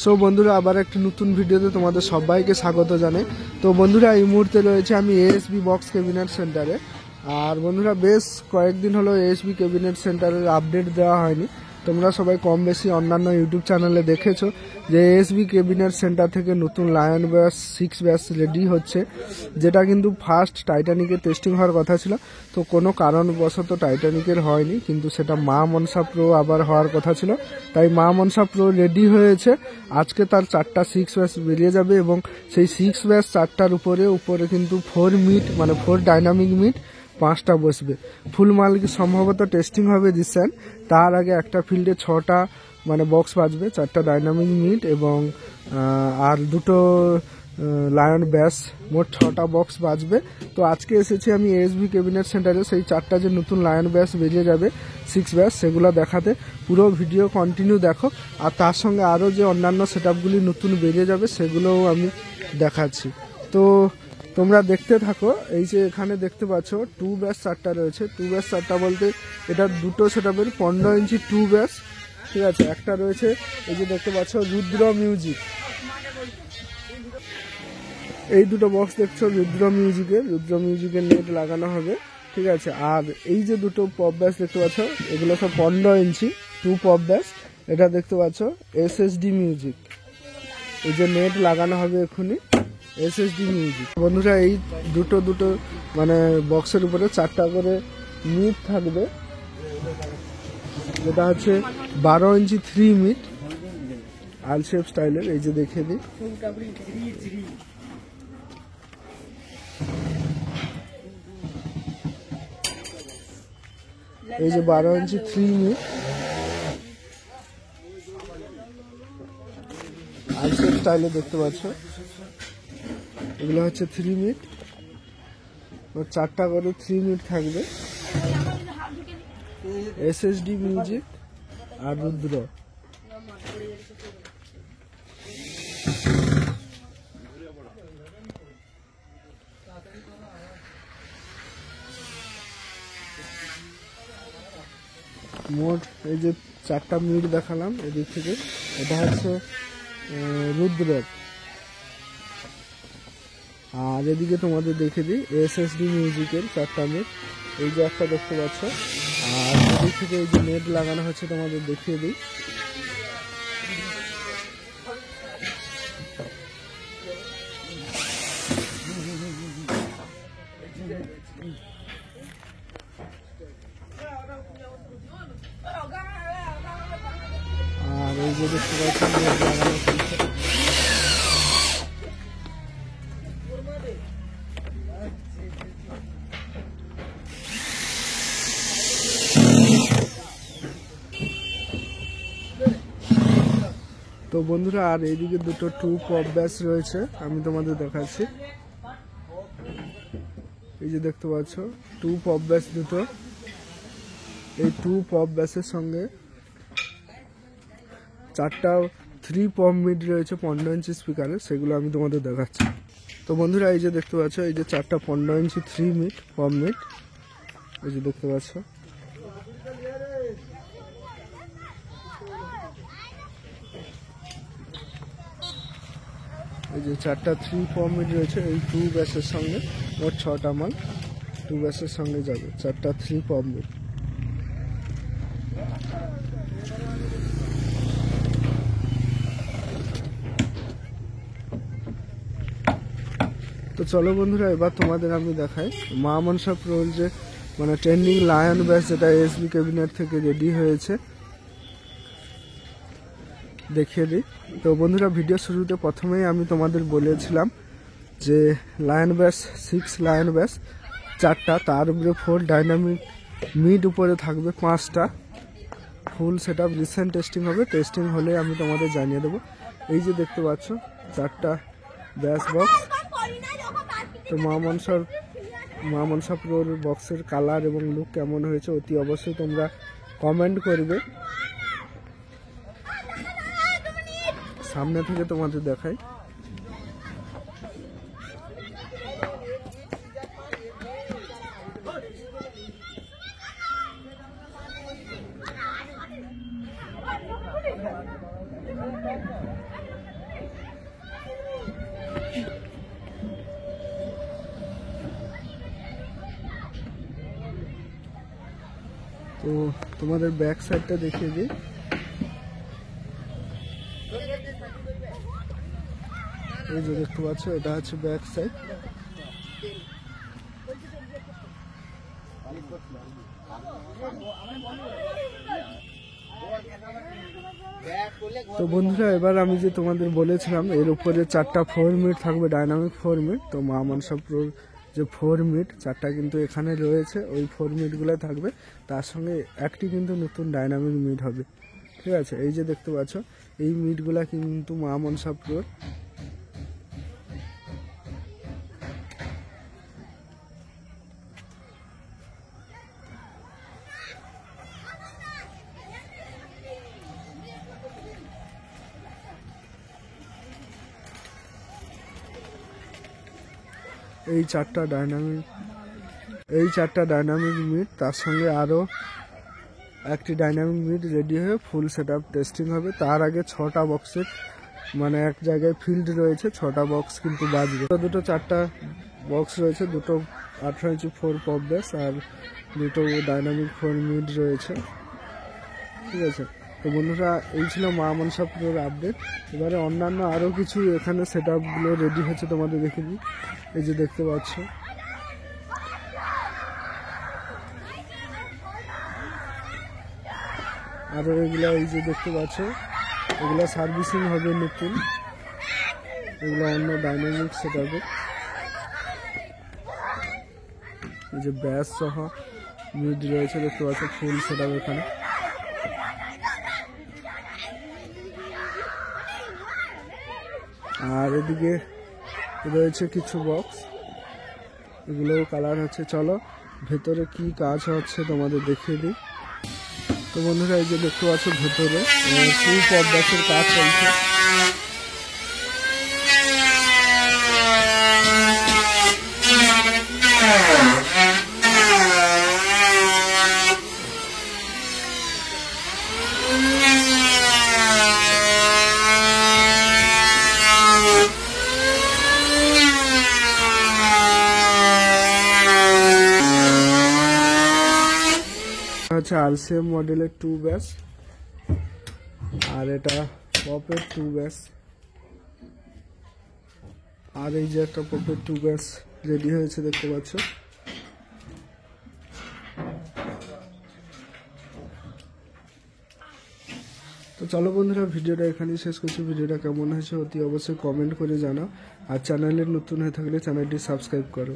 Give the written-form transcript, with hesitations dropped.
So বন্ধুরা আবার একটা নতুন ভিডিওতে তোমাদের সবাইকে স্বাগত জানাই। তো বন্ধুরা এই মুহূর্তে রয়েছে আমি এএসবি বক্স ক্যাবিনেট সেন্টারে। আর বন্ধুরা বেশ কয়েকদিন হলো এএসবি ক্যাবিনেট সেন্টারের আপডেট দেওয়া হয়নি। তোমরা সবাই কম বেশি অন্যান্য ইউটিউব চ্যানেলে দেখেছো যে এএসবি ক্যাবিনেট সেন্টার থেকে নতুন লায়ন ব্যাস 6 ব্যাস রেডি হচ্ছে, যেটা কিন্তু ফার্স্ট টাইটানিকের টেস্টিং হওয়ার কথা ছিল। তো কোনো কারণবশত টাইটানিকের হয়নি, কিন্তু সেটা মা মনসা প্রো আবার হওয়ার কথা ছিল। তাই মা মনসা প্রো রেডি হয়েছে। আজকে তার 4টা 6 ব্যাস বেরিয়ে যাবে এবং সেই 6 ব্যাস 4টার উপরে কিন্তু 4 মিট মানে 4 ডাইনামিক মিট 5টা বসবে। ফুল মাল সম্ভবত টেস্টিং হবে রিসেন্ট। তার আগে একটা ফিল্ডে 6টা মানে বক্স বাজবে, 4টা ডাইনামিক মিট এবং আর দুটো লায়ন ব্যাস, মোট 6টা বক্স বাজবে। তো আজকে এসেছি আমি এএসবি ক্যাবিনেট সেন্টারে সেই 4টা যে নতুন লায়ন ব্যাস বেরিয়ে যাবে 6 ব্যাস, সেগুলো দেখাতে। পুরো ভিডিও কন্টিনিউ দেখো। আর তার সঙ্গে আরও যে অন্যান্য সেটআপগুলি নতুন বেরিয়ে যাবে সেগুলোও আমি দেখাচ্ছি। তো তোমরা দেখতে থাকো। এই যে এখানে দেখতে পাচ্ছ 2 ব্যাস 4টা রয়েছে। 2 ব্যাস 4টা বলতে এটা দুটো সেটআপের 15 ইঞ্চি 2 ব্যাস, ঠিক আছে। একটা রয়েছে এই যে দেখতে পাচ্ছ রুদ্র মিউজিক, এই দুটো বক্স দেখছো রুদ্র মিউজিকের নেট লাগানো হবে, ঠিক আছে। আর এই যে দুটো পপ ব্যাস দেখতে পাচ্ছ এগুলো সব 15 ইঞ্চি 2 পপ ব্যাস। এটা দেখতে পাচ্ছ এসএসডি মিউজিক, এই যে নেট লাগানো হবে এক্ষুনি এসএসডি মিউজিক। বন্ধুরা এই দুটো মানে বক্সের উপরে 4টা করে মিট থাকবে, যেটা হচ্ছে 12 ইঞ্চি 3 মিট আল শেপ স্টাইলের। এই যে দেখে দিই, এই যে 12 ইঞ্চি 3 মিট আল শেপ স্টাইলে দেখতে পাচ্ছ। এগুলো হচ্ছে 3 মিট, 4টা করে 3 মিট থাকবে। এসএসডি মিউজিক আর রুদ্র। মোট এই যে 4টা মিট দেখালাম এদিক থেকে, এটা হচ্ছে রুদ্র। আর এদিকে তোমাদের দেখে দিই এসএসডি মিউজিকের 4টা মিট, এই যে একটা দেখতে পাচ্ছ। আর এদিক থেকে এই যে নেট লাগানো হচ্ছে তোমাদের দেখিয়ে দিই। আর এই যে দেখতে পাচ্ছ নেট লাগানো হচ্ছে। তো বন্ধুরা আর এইদিকে দুটো 2 পপ ব্যাস রয়েছে, আমি তোমাদের দেখাচ্ছি। এই যে দেখতে পাচ্ছ 2 পপ ব্যাস দুটো। এই 2 পপ ব্যাসের সঙ্গে 4টা 3 পপ মিড রয়েছে 15 ইঞ্চি স্পিকারের, সেগুলো আমি তোমাদের দেখাচ্ছি। তো বন্ধুরা এই যে দেখতে পাচ্ছ এই যে 4টা 15 ইঞ্চি 3 মিড পপ মিড, এই যে দেখতে পাচ্ছ। এই যে 4টা 3 পপ মিড রয়েছে এই 2 ব্যাসের সঙ্গে, মোট 6টা মাল 2 ব্যাসের সঙ্গে যাবে 4টা 3 পপ মিড। তো চলো বন্ধুরা এবার তোমাদের আমি দেখাই মা মনসা প্রোর যে মানে ট্রেন্ডিং লায়ন ব্যাস, যেটা এএসবি ক্যাবিনেট থেকে রেডি হয়েছে, দেখিয়ে দিই। তো বন্ধুরা ভিডিও শুরুতে প্রথমেই আমি তোমাদের বলেছিলাম যে লায়ন ব্যাস 6 লায়ন ব্যাস 4টা, তার উপরে 4 ডাইনামিক মিড উপরে থাকবে 5টা। ফুল সেটআপ রিসেন্ট টেস্টিং হবে, টেস্টিং হলে আমি তোমাদের জানিয়ে দেবো। এই যে দেখতে পাচ্ছ 4টা ব্যাস বক্স। তো মা মনসা প্রোর বক্সের কালার এবং লুক কেমন হয়েছে অতি অবশ্যই তোমরা কমেন্ট করবে। সামনে থেকে তোমাদের দেখাই। তো তোমাদের ব্যাক সাইডটা দেখিয়ে দিই। এই যে দেখতে পাচ্ছ, এটা হচ্ছে ব্যাক সাইড। তো বন্ধুরা, এবার আমি যে তোমাদের বলেছিলাম এর উপরে 4টা 4 মিট থাকবে, ডাইনামিক 4 মিট। তো মা মনসা প্রোর যে 4 মিট 4টা কিন্তু এখানে রয়েছে, ওই 4 মিটগুলো থাকবে। তার সঙ্গে একটি কিন্তু নতুন ডাইনামিক মিট হবে, ঠিক আছে। এই যে দেখতে পাচ্ছ, এই মিটগুলা কিন্তু মা মনসা প্রোর। এই 4টা ডাইনামিক মিট, তার সঙ্গে আরও একটি ডাইনামিক মিট রেডি হয়ে ফুল সেট আপ টেস্টিং হবে। তার আগে 6টা বক্সের মানে এক জায়গায় ফিল্ড রয়েছে, 6টা বক্স কিন্তু বাজবে। দুটো 4টা বক্স রয়েছে, দুটো 18 ইঞ্চি 4 পপ ব্যাস আর দুটো ডাইনামিক 4 মিট রয়েছে, ঠিক আছে। তো বন্ধুরা, এই ছিল মা মনসা প্রোর আপডেট। এবারে অন্যান্য আরও কিছু এখানে সেট আপগুলো রেডি হচ্ছে, তোমাদের দেখে দিই। এই যে দেখতে পাচ্ছ, আরও এগুলো এই যে দেখতে পাচ্ছ, এগুলো সার্ভিসিং হবে নতুন, এগুলো অন্য ডাইনামিক সেট আপে। এই যে ব্যাস সহ মিড রয়েছে, দেখতে পাচ্ছ ফুল সেট আপ এখানে। আর এদিকে রয়েছে কিছু বক্স, এগুলোও কালার হচ্ছে। চলো ভেতরে কি কাজ হচ্ছে তোমাদের দেখিয়ে দিই। তো বন্ধুরা, এই যে দেখতে পাচ্ছ ভেতরে 2 পপ ব্যাসের কাজ চলছে। হচ্ছে আরসিএম মডেলের 2 ব্যাস, আর এটা পপের 2 ব্যাস। আর এই যে একটা পপের 2 ব্যাস রেডি হয়েছে, দেখতে পাচ্ছ। তো চলো বন্ধুরা, ভিডিওটা এখানেই শেষ করছি। ভিডিওটা কেমন হয়েছে অতি অবশ্যই কমেন্ট করে জানাও, আর চ্যানেলে নতুন হয়ে থাকলে চ্যানেলটি সাবস্ক্রাইব করো।